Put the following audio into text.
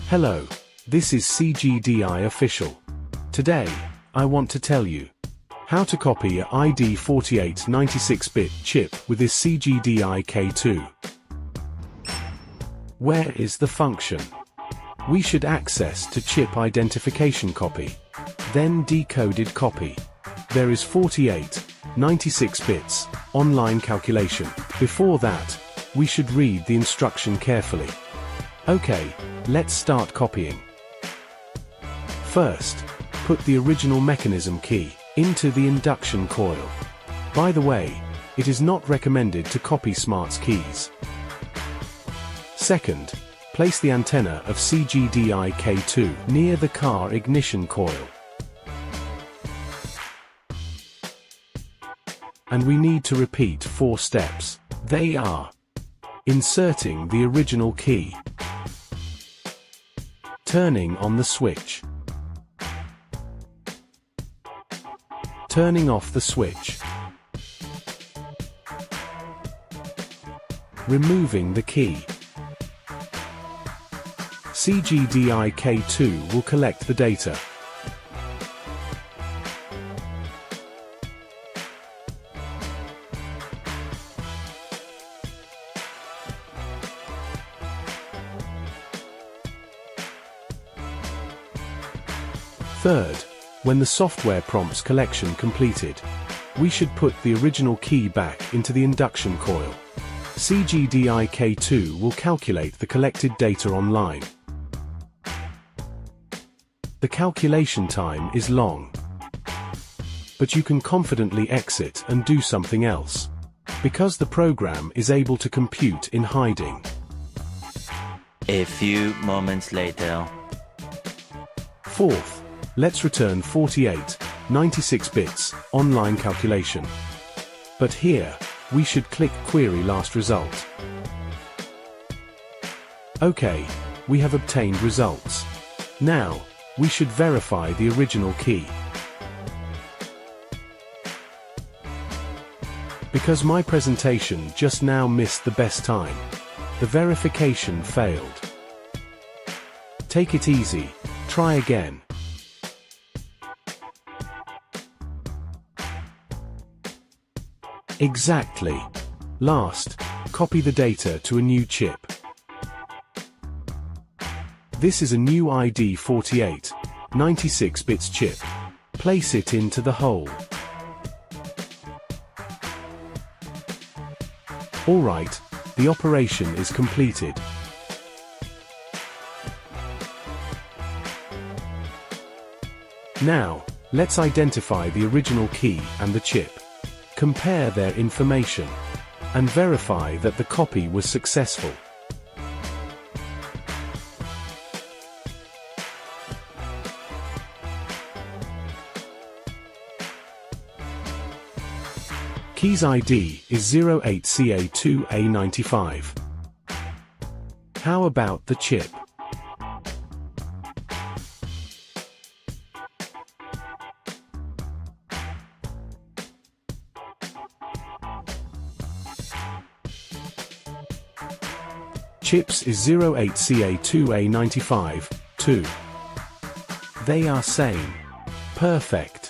Hello, this is CGDI Official. Today, I want to tell you how to copy a ID48 96-bit chip with this CGDI K2. Where is the function? We should access to chip identification copy, then decoded copy. There is 48, 96 bits, online calculation. Before that, we should read the instruction carefully. Okay, let's start copying. First, put the original mechanism key into the induction coil. By the way, it is not recommended to copy smarts keys. Second, place the antenna of CGDI K2 near the car ignition coil. And we need to repeat 4 steps. They are: inserting the original key, turning on the switch, turning off the switch, removing the key. CGDI K2 will collect the data. Third, when the software prompts collection completed, we should put the original key back into the induction coil. CGDI K2 will calculate the collected data online. The calculation time is long, but you can confidently exit and do something else, because the program is able to compute in hiding. A few moments later. Fourth, let's return 48, 96 bits, online calculation. But here, we should click Query Last Result. Okay, we have obtained results. Now, we should verify the original key. Because my presentation just now missed the best time, the verification failed. Take it easy, try again. Exactly. Last, copy the data to a new chip. This is a new ID48, 96 bits chip. Place it into the hole. Alright, the operation is completed. Now, let's identify the original key and the chip. Compare their information, and verify that the copy was successful. Key's ID is 08CA2A95. How about the chip? Chips is 08CA2A95, 2. They are same. Perfect.